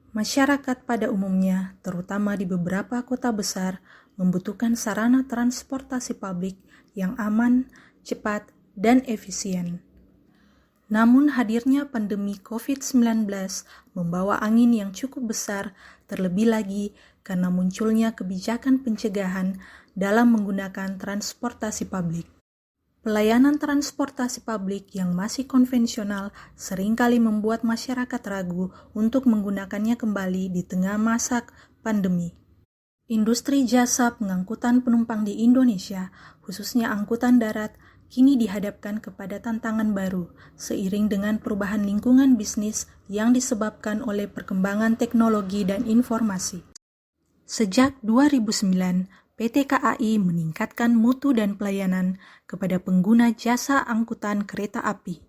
Masyarakat pada umumnya, terutama di beberapa kota besar, membutuhkan sarana transportasi publik yang aman, cepat, dan efisien. Namun hadirnya pandemi COVID-19 membawa angin yang cukup besar, terlebih lagi karena munculnya kebijakan pencegahan dalam menggunakan transportasi publik. Pelayanan transportasi publik yang masih konvensional seringkali membuat masyarakat ragu untuk menggunakannya kembali di tengah masa pandemi. Industri jasa pengangkutan penumpang di Indonesia, khususnya angkutan darat, kini dihadapkan kepada tantangan baru seiring dengan perubahan lingkungan bisnis yang disebabkan oleh perkembangan teknologi dan informasi. Sejak 2009, PT KAI meningkatkan mutu dan pelayanan kepada pengguna jasa angkutan kereta api.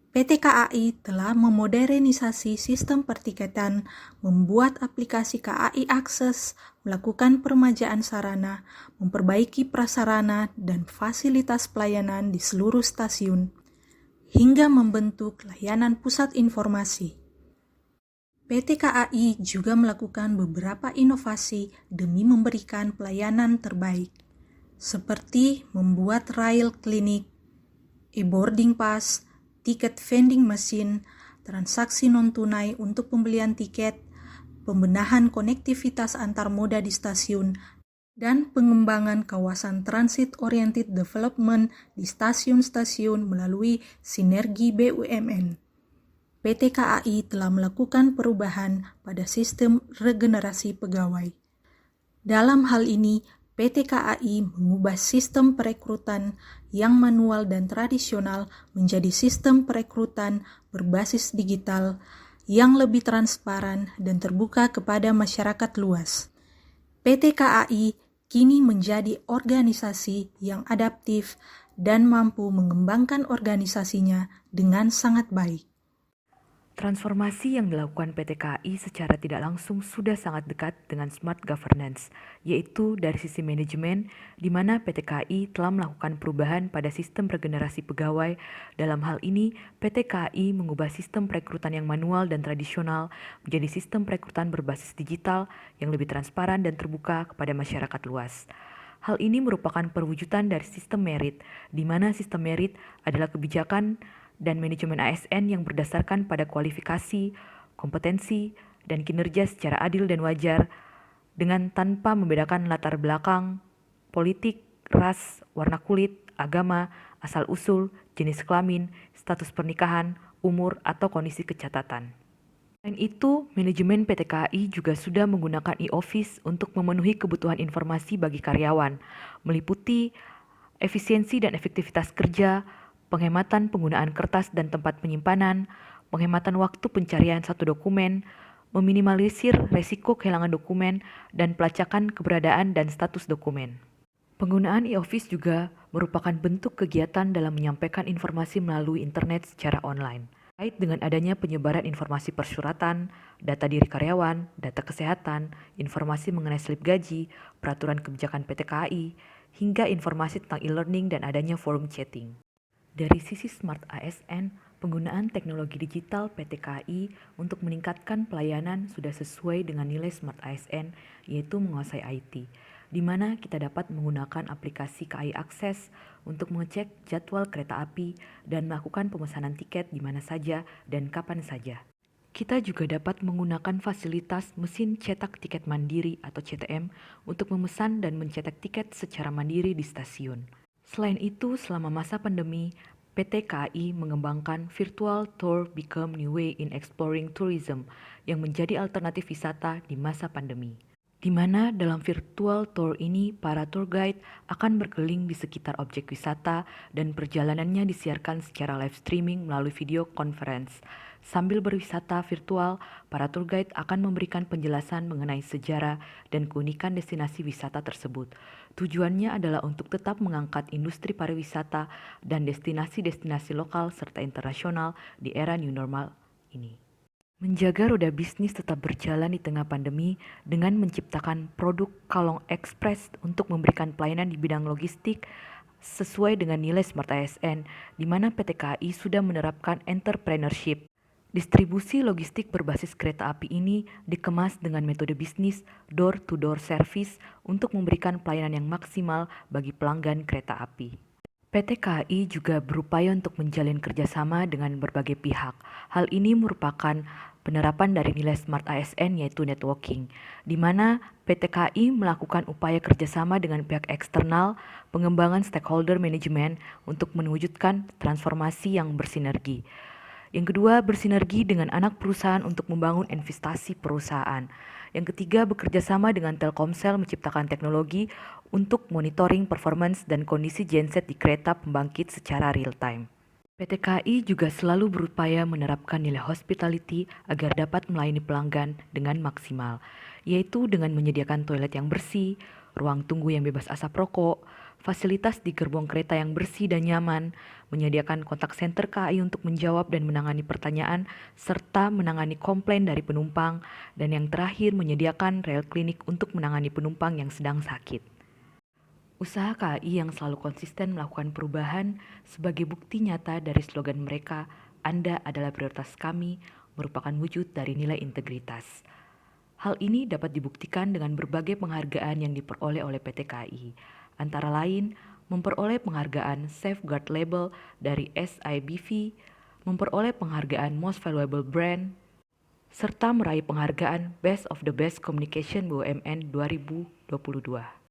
PT KAI telah memodernisasi sistem pertiketan, membuat aplikasi KAI Akses, melakukan peremajaan sarana, memperbaiki prasarana dan fasilitas pelayanan di seluruh stasiun, hingga membentuk layanan pusat informasi. PT KAI juga melakukan beberapa inovasi demi memberikan pelayanan terbaik, seperti membuat rail klinik, e-boarding pass, tiket vending machine, transaksi non-tunai untuk pembelian tiket, pembenahan konektivitas antar moda di stasiun, dan pengembangan kawasan transit-oriented development di stasiun-stasiun melalui sinergi BUMN. PT KAI telah melakukan perubahan pada sistem regenerasi pegawai. Dalam hal ini, PT KAI mengubah sistem perekrutan yang manual dan tradisional menjadi sistem perekrutan berbasis digital yang lebih transparan dan terbuka kepada masyarakat luas. PT KAI kini menjadi organisasi yang adaptif dan mampu mengembangkan organisasinya dengan sangat baik. Transformasi yang dilakukan PT KAI secara tidak langsung sudah sangat dekat dengan smart governance, yaitu dari sisi manajemen, di mana PT KAI telah melakukan perubahan pada sistem regenerasi pegawai. Dalam hal ini, PT KAI mengubah sistem perekrutan yang manual dan tradisional menjadi sistem perekrutan berbasis digital yang lebih transparan dan terbuka kepada masyarakat luas. Hal ini merupakan perwujudan dari sistem merit, di mana sistem merit adalah kebijakan dan manajemen ASN yang berdasarkan pada kualifikasi, kompetensi, dan kinerja secara adil dan wajar dengan tanpa membedakan latar belakang, politik, ras, warna kulit, agama, asal-usul, jenis kelamin, status pernikahan, umur, atau kondisi kecatatan. Selain itu, manajemen PT KAI juga sudah menggunakan e-office untuk memenuhi kebutuhan informasi bagi karyawan, meliputi efisiensi dan efektivitas kerja, penghematan penggunaan kertas dan tempat penyimpanan, penghematan waktu pencarian satu dokumen, meminimalisir resiko kehilangan dokumen, dan pelacakan keberadaan dan status dokumen. Penggunaan e-office juga merupakan bentuk kegiatan dalam menyampaikan informasi melalui internet secara online. Terkait dengan adanya penyebaran informasi persyaratan, data diri karyawan, data kesehatan, informasi mengenai slip gaji, peraturan kebijakan PT KAI, hingga informasi tentang e-learning dan adanya forum chatting. Dari sisi Smart ASN, penggunaan teknologi digital PT KAI untuk meningkatkan pelayanan sudah sesuai dengan nilai Smart ASN, yaitu menguasai IT, di mana kita dapat menggunakan aplikasi KAI Akses untuk mengecek jadwal kereta api dan melakukan pemesanan tiket di mana saja dan kapan saja. Kita juga dapat menggunakan fasilitas mesin cetak tiket mandiri atau CTM untuk memesan dan mencetak tiket secara mandiri di stasiun. Selain itu, selama masa pandemi, PT KAI mengembangkan Virtual Tour Become New Way in Exploring Tourism yang menjadi alternatif wisata di masa pandemi. Di mana dalam virtual tour ini, para tour guide akan berkeliling di sekitar objek wisata dan perjalanannya disiarkan secara live streaming melalui video conference. Sambil berwisata virtual, para tour guide akan memberikan penjelasan mengenai sejarah dan keunikan destinasi wisata tersebut. Tujuannya adalah untuk tetap mengangkat industri pariwisata dan destinasi-destinasi lokal serta internasional di era new normal ini. Menjaga roda bisnis tetap berjalan di tengah pandemi dengan menciptakan produk Kalong Express untuk memberikan pelayanan di bidang logistik sesuai dengan nilai Smart ASN, di mana PT KAI sudah menerapkan entrepreneurship Distribusi logistik berbasis kereta api ini dikemas dengan metode bisnis door-to-door service untuk memberikan pelayanan yang maksimal bagi pelanggan kereta api. PT KAI juga berupaya untuk menjalin kerjasama dengan berbagai pihak. Hal ini merupakan penerapan dari nilai Smart ASN yaitu networking, di mana PT KAI melakukan upaya kerjasama dengan pihak eksternal, pengembangan stakeholder management untuk mewujudkan transformasi yang bersinergi. Yang kedua, bersinergi dengan anak perusahaan untuk membangun investasi perusahaan. Yang ketiga, bekerja sama dengan Telkomsel menciptakan teknologi untuk monitoring performance dan kondisi genset di kereta pembangkit secara real time. PT KAI juga selalu berupaya menerapkan nilai hospitality agar dapat melayani pelanggan dengan maksimal, yaitu dengan menyediakan toilet yang bersih, ruang tunggu yang bebas asap rokok, fasilitas di gerbong kereta yang bersih dan nyaman, menyediakan kontak center KAI untuk menjawab dan menangani pertanyaan, serta menangani komplain dari penumpang, dan yang terakhir menyediakan rel klinik untuk menangani penumpang yang sedang sakit. Usaha KAI yang selalu konsisten melakukan perubahan sebagai bukti nyata dari slogan mereka, "Anda adalah prioritas kami," merupakan wujud dari nilai integritas. Hal ini dapat dibuktikan dengan berbagai penghargaan yang diperoleh oleh PT KAI, antara lain memperoleh penghargaan Safeguard Label dari SIBV, memperoleh penghargaan Most Valuable Brand, serta meraih penghargaan Best of the Best Communication BUMN 2022.